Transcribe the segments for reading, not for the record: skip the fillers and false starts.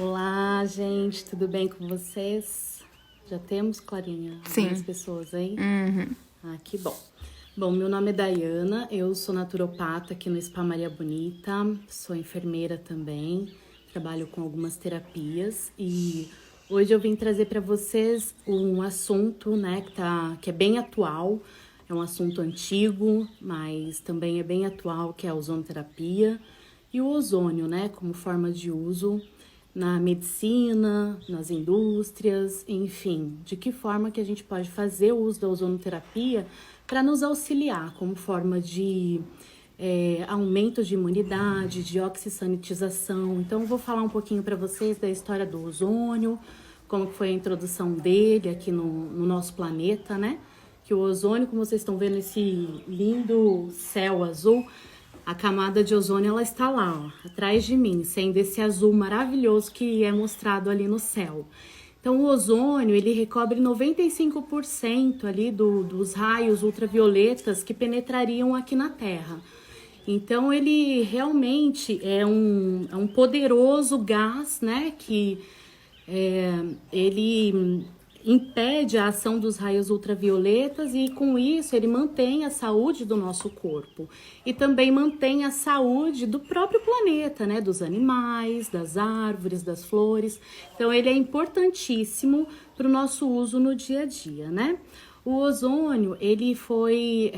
Olá, gente, tudo bem com vocês? Já temos, Clarinha, Sim. algumas pessoas aí? Uhum. Ah, que bom. Bom, meu nome é Dayana, eu sou naturopata aqui no Spa Maria Bonita, sou enfermeira também, trabalho com algumas terapias e hoje eu vim trazer para vocês um assunto, né, que é bem atual, é um assunto antigo, mas também é bem atual, que é a ozonoterapia e o ozônio, né, como forma de uso na medicina, nas indústrias, enfim, de que forma que a gente pode fazer o uso da ozonoterapia para nos auxiliar como forma de aumento de imunidade, de oxissanitização. Então, eu vou falar um pouquinho para vocês da história do ozônio, como foi a introdução dele aqui no nosso planeta, né? Que o ozônio, como vocês estão vendo esse lindo céu azul, a camada de ozônio, ela está lá, ó, atrás de mim, sendo esse azul maravilhoso que é mostrado ali no céu. Então, o ozônio, ele recobre 95% ali dos raios ultravioletas que penetrariam aqui na Terra. Então, ele realmente é um poderoso gás, né, que ele impede a ação dos raios ultravioletas e com isso ele mantém a saúde do nosso corpo e também mantém a saúde do próprio planeta, né, dos animais, das árvores, das flores. Então ele é importantíssimo para o nosso uso no dia a dia, né? O ozônio, ele foi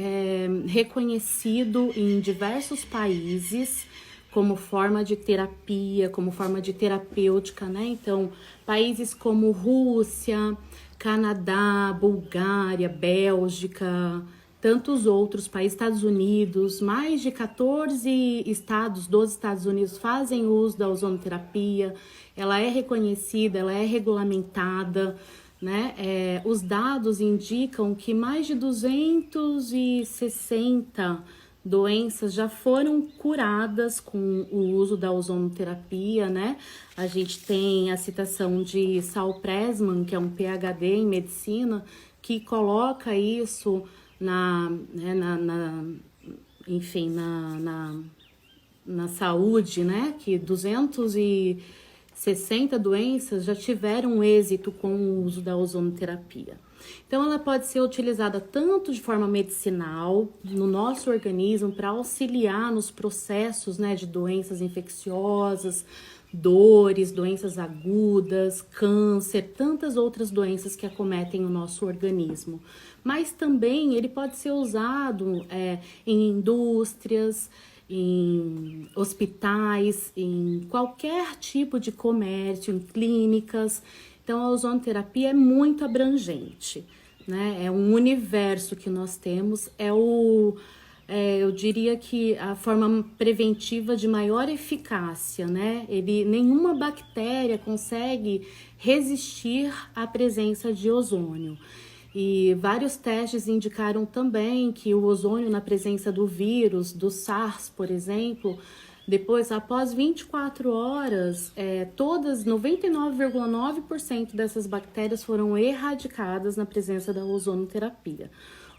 reconhecido em diversos países como forma de terapia, como forma de terapêutica, né? Então, países como Rússia, Canadá, Bulgária, Bélgica, tantos outros países, Estados Unidos, mais de 14 estados dos Estados Unidos fazem uso da ozonoterapia, ela é reconhecida, ela é regulamentada, né? Os dados indicam que mais de 260 doenças já foram curadas com o uso da ozonoterapia, né? A gente tem a citação de Saul Pressman, que é um PhD em medicina, que coloca isso enfim, na saúde, né? Que 260 doenças já tiveram êxito com o uso da ozonoterapia. Então, ela pode ser utilizada tanto de forma medicinal no nosso organismo para auxiliar nos processos, né, de doenças infecciosas, dores, doenças agudas, câncer, tantas outras doenças que acometem o nosso organismo. Mas também ele pode ser usado em indústrias, em hospitais, em qualquer tipo de comércio, em clínicas. Então, a ozonoterapia é muito abrangente, né? É um universo que nós temos, eu diria que a forma preventiva de maior eficácia, né? Nenhuma bactéria consegue resistir à presença de ozônio. E vários testes indicaram também que o ozônio na presença do vírus, do SARS, por exemplo, depois, após 24 horas, todas, 99,9% dessas bactérias foram erradicadas na presença da ozonoterapia.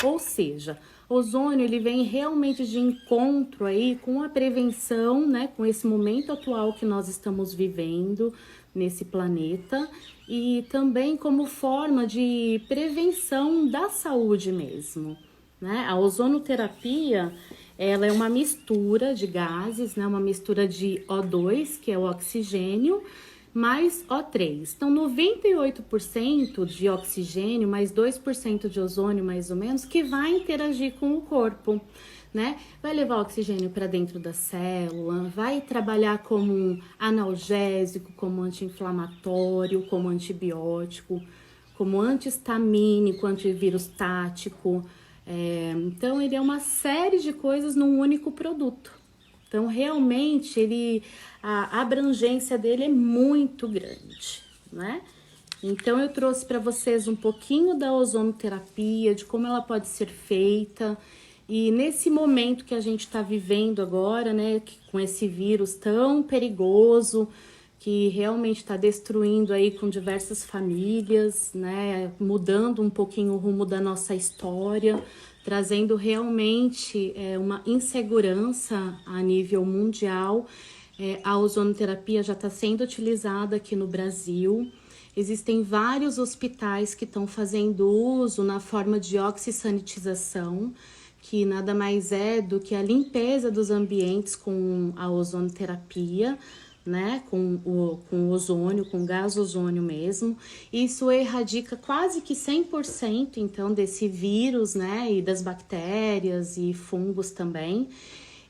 Ou seja, o ozônio ele vem realmente de encontro aí com a prevenção, né, com esse momento atual que nós estamos vivendo nesse planeta e também como forma de prevenção da saúde mesmo, né? A ozonoterapia, ela é uma mistura de gases, né? Uma mistura de O2, que é o oxigênio, mais O3. Então, 98% de oxigênio, mais 2% de ozônio, mais ou menos, que vai interagir com o corpo, né? Vai levar oxigênio para dentro da célula, vai trabalhar como analgésico, como anti-inflamatório, como antibiótico, como anti-histamínico, antivírus tático. Então, ele é uma série de coisas num único produto. Então, realmente, a abrangência dele é muito grande, né? Então, eu trouxe para vocês um pouquinho da ozonoterapia, de como ela pode ser feita. E nesse momento que a gente está vivendo agora, né, com esse vírus tão perigoso, que realmente está destruindo aí com diversas famílias, né, mudando um pouquinho o rumo da nossa história, trazendo realmente uma insegurança a nível mundial. A ozonoterapia já está sendo utilizada aqui no Brasil. Existem vários hospitais que estão fazendo uso na forma de oxissanitização, que nada mais é do que a limpeza dos ambientes com a ozonoterapia, né, com o ozônio, com gás ozônio mesmo. Isso erradica quase que 100%, então, desse vírus, né, e das bactérias e fungos também.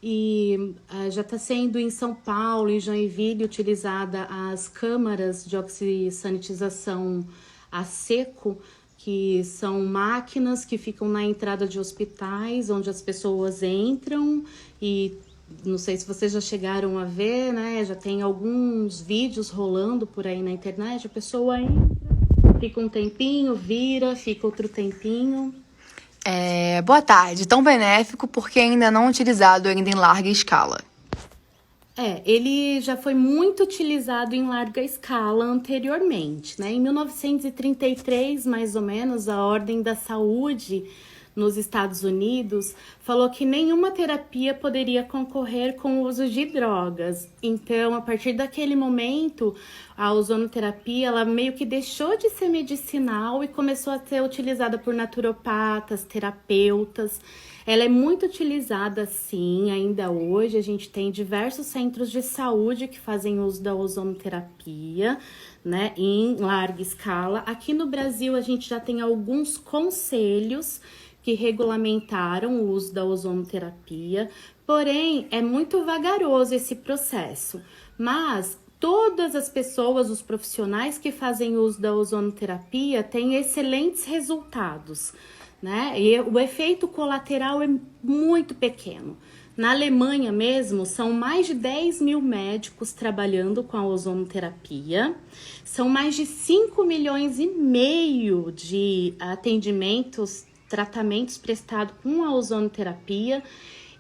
E já está sendo em São Paulo e Joinville utilizada as câmaras de oxissanitização a seco, que são máquinas que ficam na entrada de hospitais, onde as pessoas entram e não sei se vocês já chegaram a ver, né? Já tem alguns vídeos rolando por aí na internet, a pessoa entra, fica um tempinho, vira, fica outro tempinho. Boa tarde. Tão benéfico porque ainda não utilizado ainda em larga escala. Ele já foi muito utilizado em larga escala anteriormente, né? Em 1933, mais ou menos, a Ordem da Saúde nos Estados Unidos falou que nenhuma terapia poderia concorrer com o uso de drogas. Então, a partir daquele momento, a ozonoterapia, ela meio que deixou de ser medicinal e começou a ser utilizada por naturopatas, terapeutas. Ela é muito utilizada, sim, ainda hoje. A gente tem diversos centros de saúde que fazem uso da ozonoterapia, né, em larga escala. Aqui no Brasil, a gente já tem alguns conselhos que regulamentaram o uso da ozonoterapia, porém, é muito vagaroso esse processo. Mas todas as pessoas, os profissionais que fazem uso da ozonoterapia têm excelentes resultados, né? E o efeito colateral é muito pequeno. Na Alemanha mesmo, são mais de 10 mil médicos trabalhando com a ozonoterapia. São mais de 5,5 milhões de tratamentos prestados com a ozonoterapia.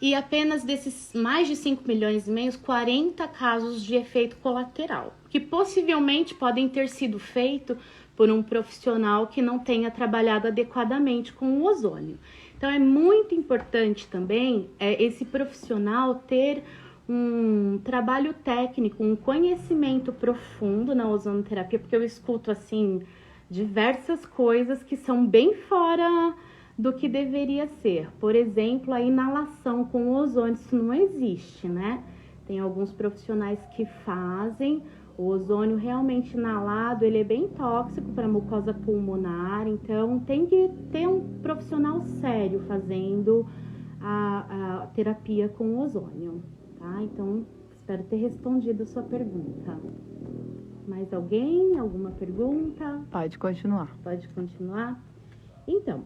E apenas desses mais de 5,5 milhões, 40 casos de efeito colateral, que possivelmente podem ter sido feitos por um profissional que não tenha trabalhado adequadamente com o ozônio. Então, é muito importante também esse profissional ter um trabalho técnico, um conhecimento profundo na ozonoterapia, porque eu escuto, assim, diversas coisas que são bem fora do que deveria ser. Por exemplo, a inalação com ozônio, isso não existe, né? Tem alguns profissionais que fazem. O ozônio realmente inalado, ele é bem tóxico para a mucosa pulmonar, então tem que ter um profissional sério fazendo a terapia com ozônio, tá? Então, espero ter respondido a sua pergunta. Mais alguém? Alguma pergunta? Pode continuar. Pode continuar? Então,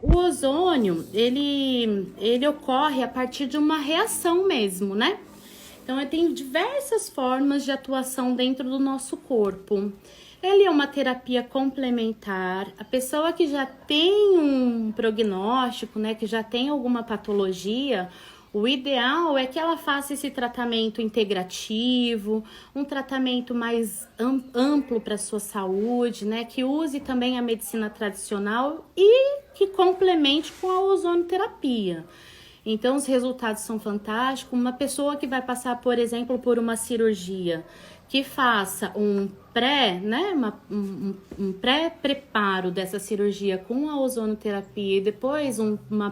o ozônio, ele ocorre a partir de uma reação mesmo, né? Então, tem diversas formas de atuação dentro do nosso corpo. Ele é uma terapia complementar. A pessoa que já tem um prognóstico, né, que já tem alguma patologia, o ideal é que ela faça esse tratamento integrativo, um tratamento mais amplo para a sua saúde, né, que use também a medicina tradicional e que complemente com a ozonoterapia. Então, os resultados são fantásticos. Uma pessoa que vai passar, por exemplo, por uma cirurgia, que faça um pré-preparo dessa cirurgia com a ozonoterapia e depois uma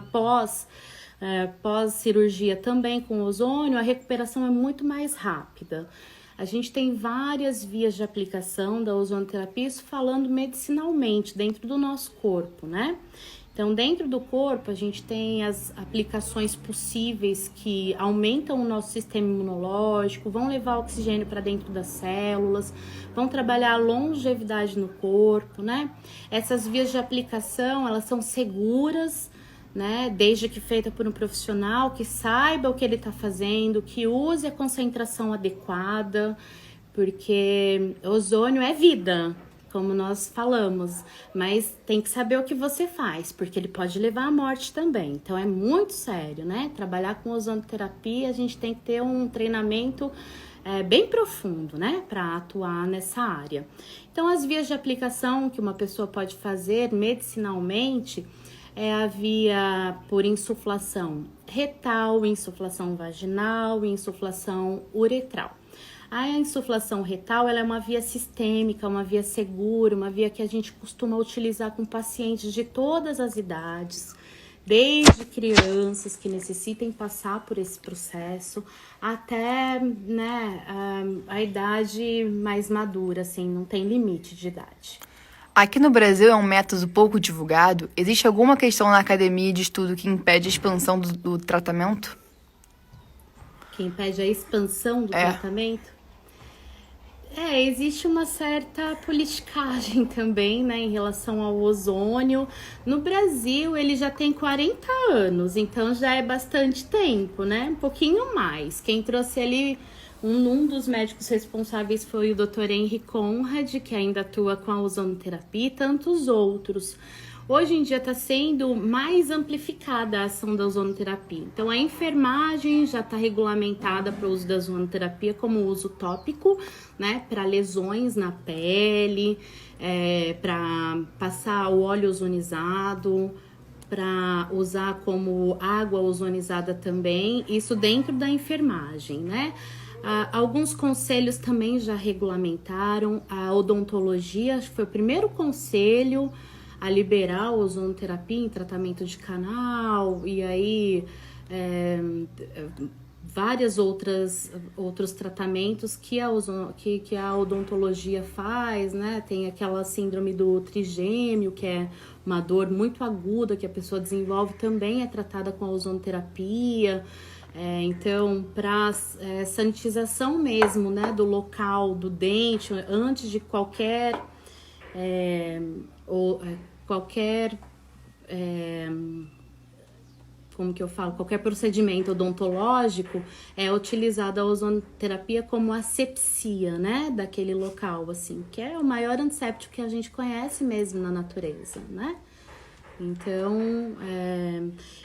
pós-cirurgia também com ozônio, a recuperação é muito mais rápida. A gente tem várias vias de aplicação da ozonoterapia, isso falando medicinalmente, dentro do nosso corpo, né? Então, dentro do corpo, a gente tem as aplicações possíveis que aumentam o nosso sistema imunológico, vão levar oxigênio para dentro das células, vão trabalhar a longevidade no corpo, né? Essas vias de aplicação, elas são seguras, né? Desde que feita por um profissional que saiba o que ele está fazendo, que use a concentração adequada, porque ozônio é vida, como nós falamos, mas tem que saber o que você faz, porque ele pode levar à morte também. Então, é muito sério, né? Trabalhar com ozonoterapia, a gente tem que ter um treinamento bem profundo, né? Para atuar nessa área. Então, as vias de aplicação que uma pessoa pode fazer medicinalmente é a via por insuflação retal, insuflação vaginal e insuflação uretral. A insuflação retal, ela é uma via sistêmica, uma via segura, uma via que a gente costuma utilizar com pacientes de todas as idades, desde crianças que necessitem passar por esse processo até, né, a idade mais madura, assim, não tem limite de idade. Aqui no Brasil é um método pouco divulgado. Existe alguma questão na academia de estudo que impede a expansão do tratamento? Que impede a expansão do tratamento? Existe uma certa politicagem também, né, em relação ao ozônio. No Brasil, ele já tem 40 anos, então já é bastante tempo, né? Um pouquinho mais. Quem trouxe ali, um dos médicos responsáveis foi o Dr. Henry Conrad, que ainda atua com a ozonoterapia, e tantos outros. Hoje em dia está sendo mais amplificada a ação da ozonoterapia. Então, a enfermagem já está regulamentada para o uso da ozonoterapia como uso tópico, né? Para lesões na pele, para passar o óleo ozonizado, para usar como água ozonizada também, isso dentro da enfermagem, né? Alguns conselhos também já regulamentaram. A odontologia, acho que foi o primeiro conselho a liberar a ozonoterapia em tratamento de canal, e aí vários outros tratamentos que a odontologia faz, né? Tem aquela síndrome do trigêmeo, que é uma dor muito aguda que a pessoa desenvolve, também é tratada com a ozonoterapia. Então, para sanitização mesmo, né, do local do dente, antes de qualquer qualquer procedimento odontológico, é utilizada a ozonoterapia como asepsia, né, daquele local, assim, que é o maior antisséptico que a gente conhece mesmo na natureza, né? Então,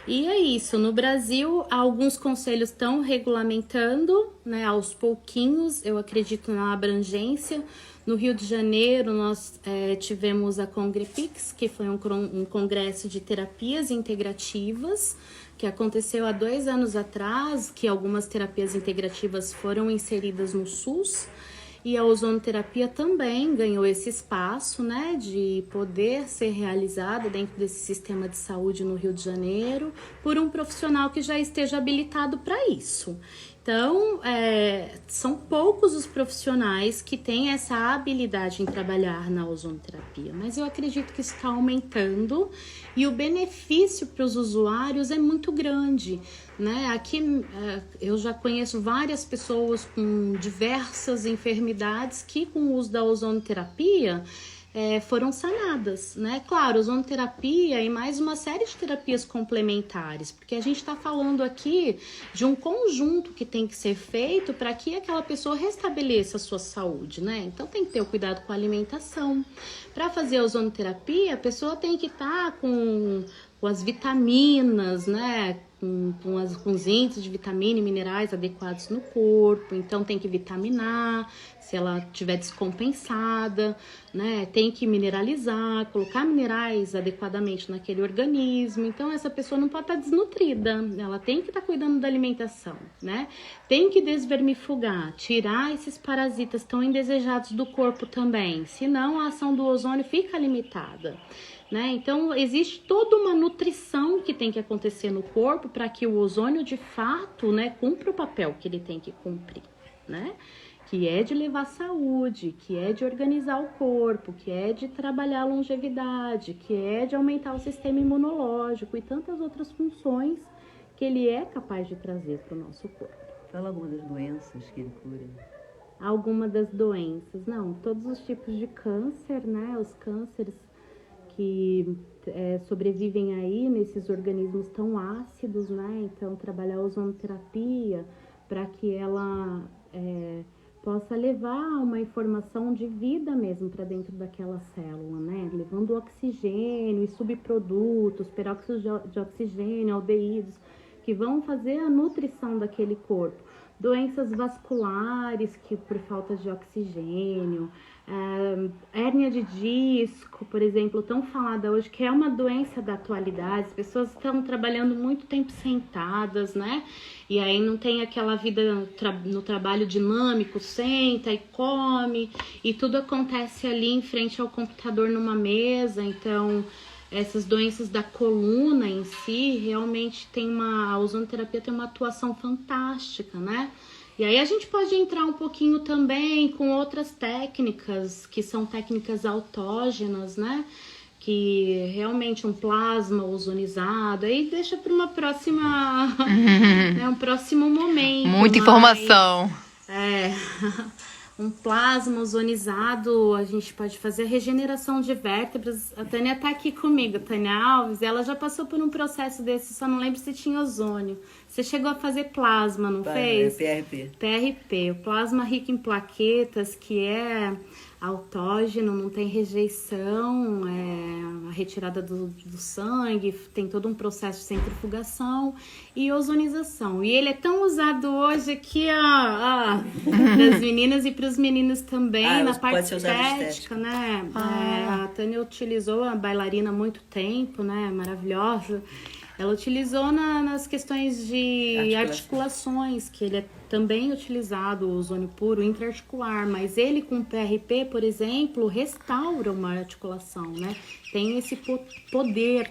e é isso. No Brasil, alguns conselhos estão regulamentando, né, aos pouquinhos, eu acredito na abrangência. No Rio de Janeiro, nós tivemos a Congrepix, que foi um congresso de terapias integrativas, que aconteceu há 2 anos atrás, que algumas terapias integrativas foram inseridas no SUS, e a ozonoterapia também ganhou esse espaço, né, de poder ser realizada dentro desse sistema de saúde no Rio de Janeiro por um profissional que já esteja habilitado para isso. Então, são poucos os profissionais que têm essa habilidade em trabalhar na ozonoterapia, mas eu acredito que isso está aumentando e o benefício para os usuários é muito grande, né? Aqui eu já conheço várias pessoas com diversas enfermidades que, com o uso da ozonoterapia, foram sanadas, né? Claro, ozonoterapia e mais uma série de terapias complementares, porque a gente está falando aqui de um conjunto que tem que ser feito para que aquela pessoa restabeleça a sua saúde, né? Então tem que ter o cuidado com a alimentação. Para fazer a ozonoterapia, a pessoa tem que estar com as vitaminas, né? Com os índices de vitamina e minerais adequados no corpo, então tem que vitaminar, se ela estiver descompensada, né? Tem que mineralizar, colocar minerais adequadamente naquele organismo. Então essa pessoa não pode estar desnutrida, ela tem que estar cuidando da alimentação, né? Tem que desvermifugar, tirar esses parasitas tão indesejados do corpo também, senão a ação do ozônio fica limitada, né? Então, existe toda uma nutrição que tem que acontecer no corpo para que o ozônio, de fato, né, cumpra o papel que ele tem que cumprir, né? Que é de levar saúde, que é de organizar o corpo, que é de trabalhar a longevidade, que é de aumentar o sistema imunológico e tantas outras funções que ele é capaz de trazer para o nosso corpo. Fala algumas das doenças que ele cura. Alguma das doenças, não, todos os tipos de câncer, né? Os cânceres que sobrevivem aí nesses organismos tão ácidos, né? Então, trabalhar a ozonoterapia para que ela possa levar uma informação de vida mesmo para dentro daquela célula, né? Levando oxigênio e subprodutos, peróxido de oxigênio, aldeídos, que vão fazer a nutrição daquele corpo. Doenças vasculares, que por falta de oxigênio, hérnia de disco, por exemplo, tão falada hoje, que é uma doença da atualidade, as pessoas estão trabalhando muito tempo sentadas, né? E aí não tem aquela vida no trabalho dinâmico, senta e come, e tudo acontece ali em frente ao computador numa mesa. Então, essas doenças da coluna em si, realmente a ozonoterapia tem uma atuação fantástica, né? E aí a gente pode entrar um pouquinho também com outras técnicas, que são técnicas autógenas, né? Que realmente um plasma ozonizado, aí deixa para uma próxima, né, um próximo momento. Muita informação. Um plasma ozonizado, a gente pode fazer regeneração de vértebras. A Tânia tá aqui comigo, a Tânia Alves, ela já passou por um processo desse, só não lembro se tinha ozônio. Você chegou a fazer plasma, não fez? PRP. PRP, o plasma rico em plaquetas, que é autógeno, não tem rejeição, a retirada do sangue, tem todo um processo de centrifugação e ozonização. E ele é tão usado hoje aqui, para as meninas e para os meninos também, na parte estética, né? A Tânia utilizou a bailarina há muito tempo, né? Maravilhosa. Ela utilizou nas questões de articulações, que ele é também utilizado, o ozônio puro intraarticular, mas ele com PRP, por exemplo, restaura uma articulação, né? Tem esse poder.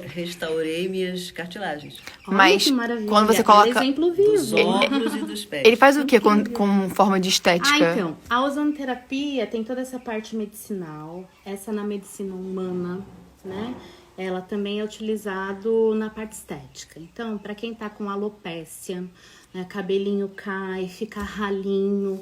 Restaurei minhas cartilagens. Olha, mas que maravilha. quando você coloca exemplo vivo. Dos ombros e dos pés. Ele faz o quê com forma de estética? Então, a ozonoterapia tem toda essa parte medicinal, essa na medicina humana, né? Ela também é utilizado na parte estética. Então, para quem tá com alopécia, né, cabelinho cai, fica ralinho,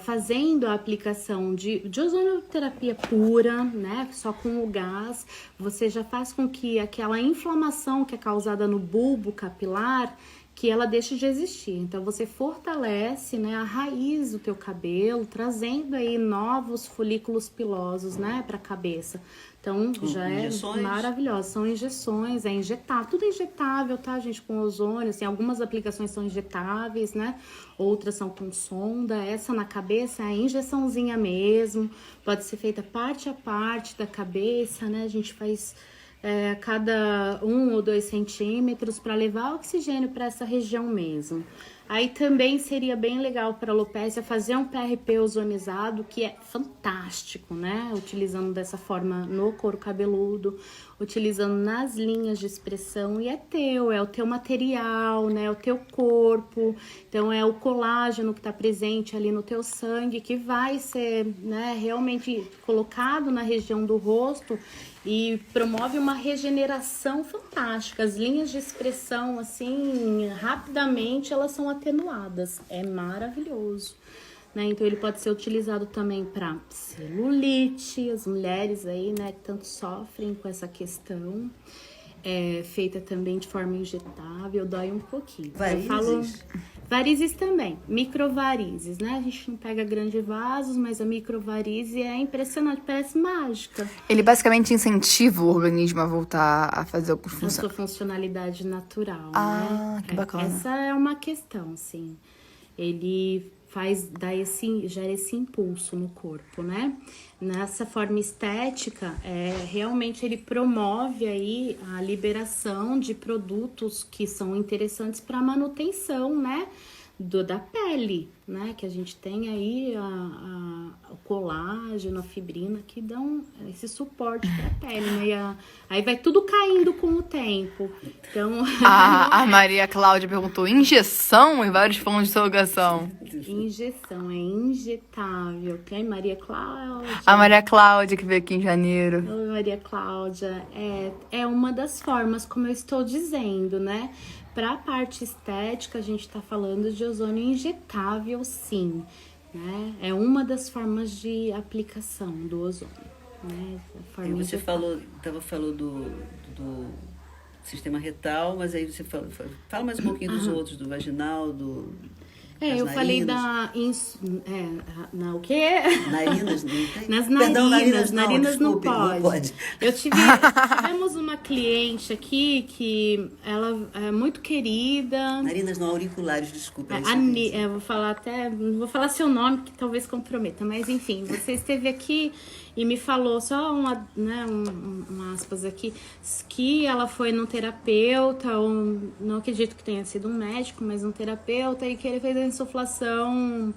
fazendo a aplicação de ozonoterapia pura, né, só com o gás, você já faz com que aquela inflamação que é causada no bulbo capilar, que ela deixe de existir. Então, você fortalece, né, a raiz do teu cabelo, trazendo aí novos folículos pilosos, né, para a cabeça. Então, já injeções. É maravilhoso. São injeções, é injetável. Tudo é injetável, tá, gente? Com ozônio, assim, algumas aplicações são injetáveis, né? Outras são com sonda. Essa na cabeça é a injeçãozinha mesmo. Pode ser feita parte a parte da cabeça, né? A gente faz cada 1 ou 2 centímetros para levar oxigênio para essa região mesmo. Aí também seria bem legal para a alopécia fazer um PRP ozonizado, que é fantástico, né? Utilizando dessa forma no couro cabeludo, utilizando nas linhas de expressão, e é o teu material, né? O teu corpo, então é o colágeno que está presente ali no teu sangue, que vai ser, né, realmente colocado na região do rosto e promove uma regeneração fantástica. As linhas de expressão, assim, rapidamente elas são atenuadas. É maravilhoso, né? Então ele pode ser utilizado também para celulite, as mulheres aí, né, que tanto sofrem com essa questão. É feita também de forma injetável, dói um pouquinho. Varizes? Varizes também, microvarizes, né? A gente não pega grandes vasos, mas a microvarize é impressionante, parece mágica. Ele basicamente incentiva o organismo a voltar a fazer a A sua funcionalidade natural, né? Que bacana. Essa é uma questão, sim. Ele gera esse impulso no corpo, né? Nessa forma estética, realmente ele promove aí a liberação de produtos que são interessantes para manutenção, né? Da pele, né? Que a gente tem aí o colágeno, a fibrina, que dão esse suporte para a pele, né? Aí vai tudo caindo com o tempo. Então, A Maria Cláudia perguntou: injeção em vários pontos de interrogação. Injeção, é injetável. Tem Maria Cláudia. A Maria Cláudia, que veio aqui em janeiro. Oi, Maria Cláudia. É uma das formas, como eu estou dizendo, né? Para a parte estética, a gente está falando de ozônio injetável, sim, né? É uma das formas de aplicação do ozônio, né? E você estava falando do sistema retal, mas aí você fala mais um pouquinho dos outros, do vaginal, do Eu falei o quê? Narinas, não tem? Nas Perdão, narinas não desculpe, pode. não pode. Tivemos uma cliente aqui que ela é muito querida. Narinas não, auriculares, desculpe. Vou falar não vou falar seu nome que talvez comprometa, mas enfim, você esteve aqui e me falou só um aspas aqui, que ela foi num terapeuta, não acredito que tenha sido um médico, mas um terapeuta, e que ele fez a insuflação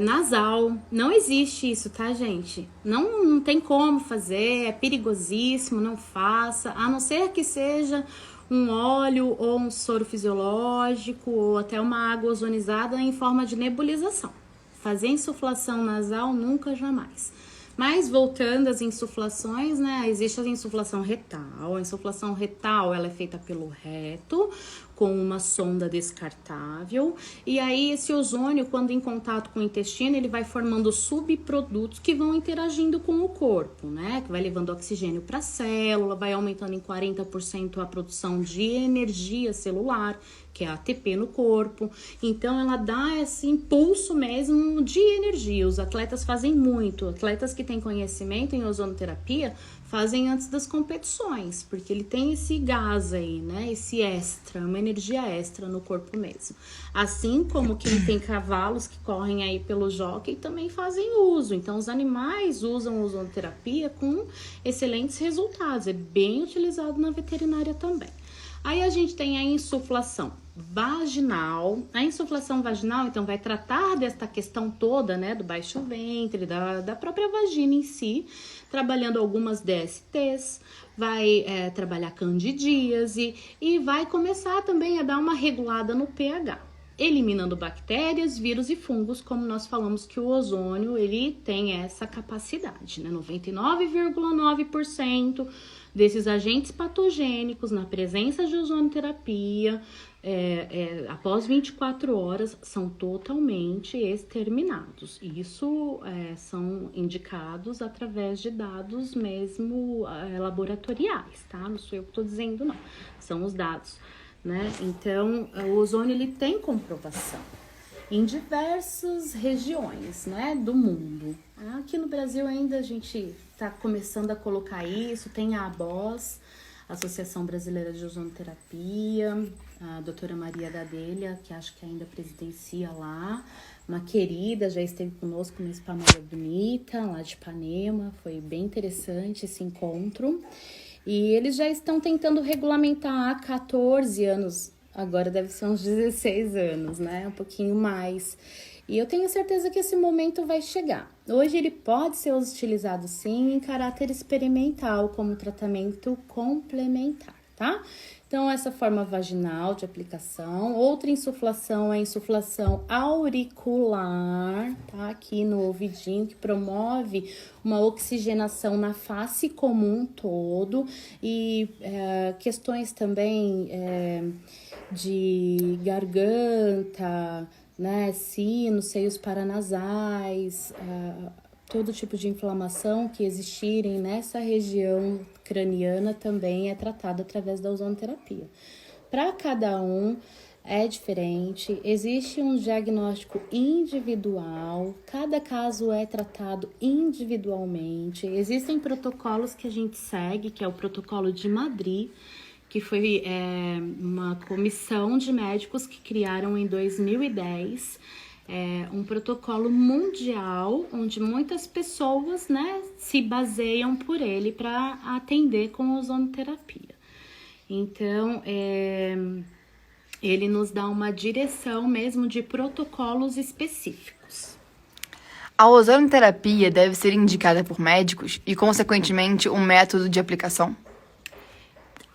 nasal. Não existe isso, tá, gente? Não tem como fazer, é perigosíssimo, não faça, a não ser que seja um óleo ou um soro fisiológico ou até uma água ozonizada em forma de nebulização. Fazer insuflação nasal nunca, jamais. Mas voltando às insuflações, né? Existe a insuflação retal. A insuflação retal, ela é feita pelo reto, com uma sonda descartável. E aí, esse ozônio, quando em contato com o intestino, ele vai formando subprodutos que vão interagindo com o corpo, né? Que vai levando oxigênio para a célula, vai aumentando em 40% a produção de energia celular, que é a ATP no corpo. Então, ela dá esse impulso mesmo de energia. Os atletas fazem muito. Atletas que têm conhecimento em ozonoterapia fazem antes das competições, porque ele tem esse gás aí, né? Esse extra, uma energia extra no corpo mesmo. Assim como quem tem cavalos que correm aí pelo jockey também fazem uso. Então, os animais usam ozonoterapia com excelentes resultados. É bem utilizado na veterinária também. Aí a gente tem a insuflação vaginal. A insuflação vaginal, então, vai tratar desta questão toda, né, do baixo ventre, da própria vagina em si, trabalhando algumas DSTs, vai trabalhar candidíase e vai começar também a dar uma regulada no pH, eliminando bactérias, vírus e fungos, como nós falamos que o ozônio, ele tem essa capacidade, né, 99,9% desses agentes patogênicos na presença de ozonoterapia, após 24 horas, são totalmente exterminados. Isso são indicados através de dados mesmo laboratoriais, tá? Não sou eu que estou dizendo, não. São os dados, né? Então, o ozônio, ele tem comprovação em diversas regiões, né, do mundo. Aqui no Brasil ainda a gente está começando a colocar isso, tem a ABOS, Associação Brasileira de Ozonoterapia, a doutora Maria Gadelha, que acho que ainda presidencia lá, uma querida, já esteve conosco no Spa Maria Bonita, lá de Ipanema, foi bem interessante esse encontro. E eles já estão tentando regulamentar há 14 anos, agora deve ser uns 16 anos, né? Um pouquinho mais. E eu tenho certeza que esse momento vai chegar. Hoje ele pode ser utilizado sim em caráter experimental, como tratamento complementar, tá? Então, essa forma vaginal de aplicação. Outra insuflação é a insuflação auricular, tá? Aqui no ouvidinho, que promove uma oxigenação na face como um todo. E questões também de garganta, né, sinos, seios paranasais, todo tipo de inflamação que existirem nessa região craniana também é tratado através da ozonoterapia. Para cada um é diferente, existe um diagnóstico individual, cada caso é tratado individualmente, existem protocolos que a gente segue, que é o protocolo de Madrid, que foi uma comissão de médicos que criaram em 2010, um protocolo mundial, onde muitas pessoas, né, se baseiam por ele para atender com ozonoterapia. Então, ele nos dá uma direção mesmo de protocolos específicos. A ozonoterapia deve ser indicada por médicos e, consequentemente, um método de aplicação?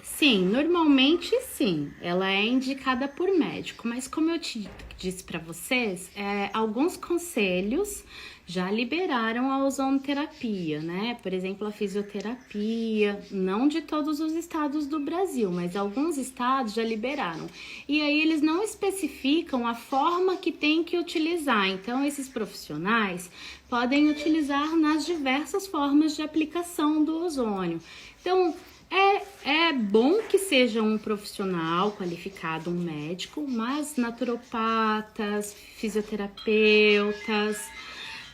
Sim, normalmente sim, ela é indicada por médico, mas como eu te disse para vocês, alguns conselhos já liberaram a ozonoterapia, né? Por exemplo, a fisioterapia, não de todos os estados do Brasil, mas alguns estados já liberaram. E aí eles não especificam a forma que tem que utilizar, então esses profissionais podem utilizar nas diversas formas de aplicação do ozônio. Então, É bom que seja um profissional qualificado, um médico, mas naturopatas, fisioterapeutas,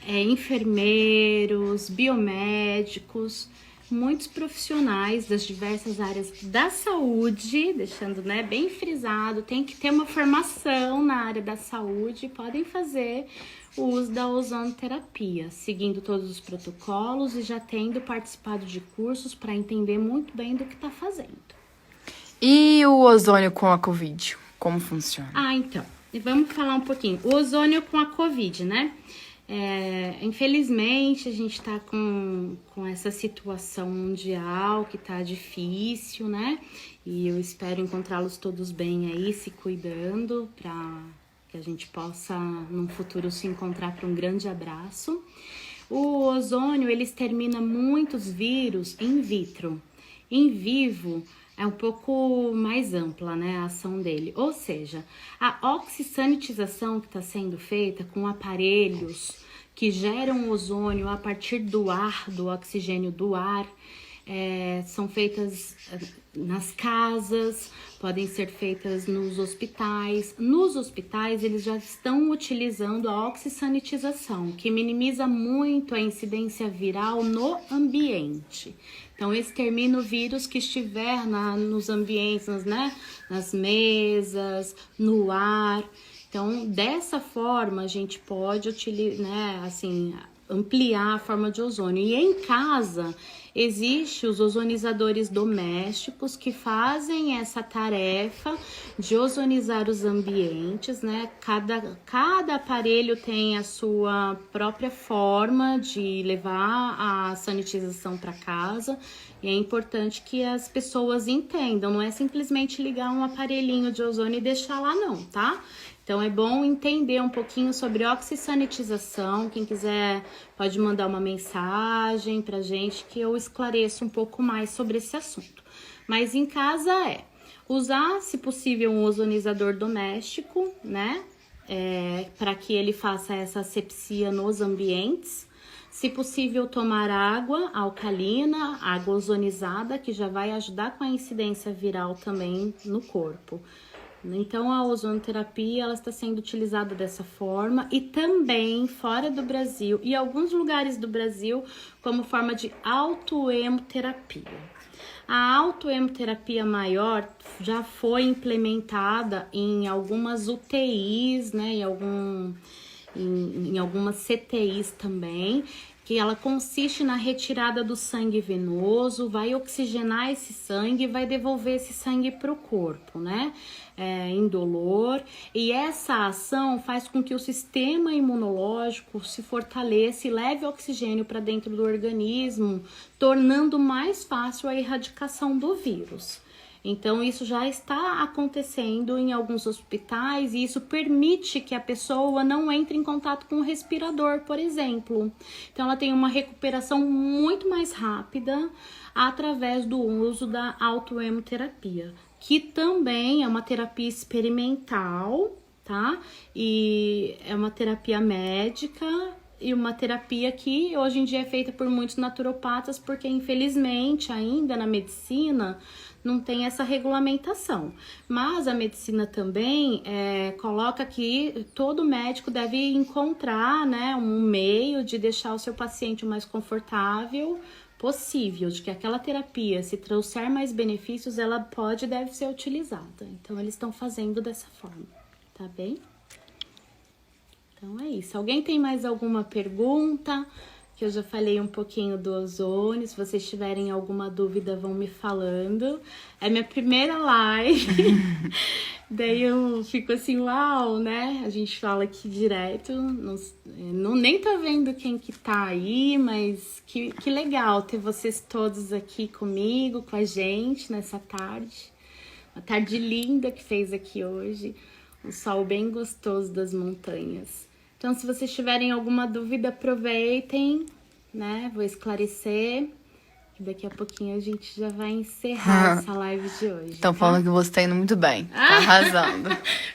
enfermeiros, biomédicos, muitos profissionais das diversas áreas da saúde, deixando, né, bem frisado, tem que ter uma formação na área da saúde, podem fazer o uso da ozonoterapia, seguindo todos os protocolos e já tendo participado de cursos para entender muito bem do que está fazendo. E o ozônio com a Covid? Como funciona? Então, vamos falar um pouquinho. O ozônio com a Covid, né? Infelizmente, a gente está com essa situação mundial que tá difícil, né? E eu espero encontrá-los todos bem aí, se cuidando, para que a gente possa, num futuro, se encontrar para um grande abraço. O ozônio, ele extermina muitos vírus in vitro. Em vivo, é um pouco mais ampla, né, a ação dele. Ou seja, a oxisanitização que está sendo feita com aparelhos que geram ozônio a partir do ar, do oxigênio do ar, são feitas nas casas, podem ser feitas nos hospitais. Nos hospitais, eles já estão utilizando a oxisanitização, que minimiza muito a incidência viral no ambiente. Então, extermina o vírus que estiver nos ambientes, né? Nas mesas, no ar. Então, dessa forma, a gente pode utilizar, né, assim, ampliar a forma de ozônio. E em casa, existem os ozonizadores domésticos que fazem essa tarefa de ozonizar os ambientes, né? Cada aparelho tem a sua própria forma de levar a sanitização para casa. E é importante que as pessoas entendam, não é simplesmente ligar um aparelhinho de ozônio e deixar lá não, tá? Então, é bom entender um pouquinho sobre oxisanitização. Quem quiser pode mandar uma mensagem pra gente que eu esclareço um pouco mais sobre esse assunto. Mas em casa usar, se possível, um ozonizador doméstico, né? Para que ele faça essa asepsia nos ambientes. Se possível, tomar água alcalina, água ozonizada, que já vai ajudar com a incidência viral também no corpo. Então, a ozonoterapia ela está sendo utilizada dessa forma e também fora do Brasil e alguns lugares do Brasil como forma de autoemoterapia. A autoemoterapia maior já foi implementada em algumas UTIs, né, em algumas CTIs também, que ela consiste na retirada do sangue venoso, vai oxigenar esse sangue e vai devolver esse sangue para o corpo, né? Indolor. E essa ação faz com que o sistema imunológico se fortaleça e leve oxigênio para dentro do organismo, tornando mais fácil a erradicação do vírus. Então, isso já está acontecendo em alguns hospitais e isso permite que a pessoa não entre em contato com o respirador, por exemplo. Então, ela tem uma recuperação muito mais rápida através do uso da autoemoterapia, que também é uma terapia experimental, tá? E é uma terapia médica e uma terapia que hoje em dia é feita por muitos naturopatas, porque infelizmente ainda na medicina não tem essa regulamentação. Mas a medicina também coloca que todo médico deve encontrar, né, um meio de deixar o seu paciente o mais confortável possível, de que aquela terapia, se trouxer mais benefícios, ela pode e deve ser utilizada. Então, eles estão fazendo dessa forma, tá bem? Então, é isso. Alguém tem mais alguma pergunta? Que eu já falei um pouquinho do ozônio. Se vocês tiverem alguma dúvida, vão me falando. É minha primeira live. Daí eu fico assim, uau, né? A gente fala aqui direto. Nem tô vendo quem que tá aí, mas que legal ter vocês todos aqui comigo, com a gente nessa tarde. Uma tarde linda que fez aqui hoje. Um sol bem gostoso das montanhas. Então, se vocês tiverem alguma dúvida, aproveitem, né? Vou esclarecer. Daqui a pouquinho a gente já vai encerrar essa live de hoje. Estão falando que você tá indo muito bem. Tá arrasando.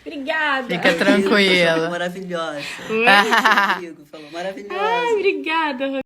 Obrigada. Fica tranquila. Maravilhosa. Oi? Falou maravilhosa. Ai, obrigada,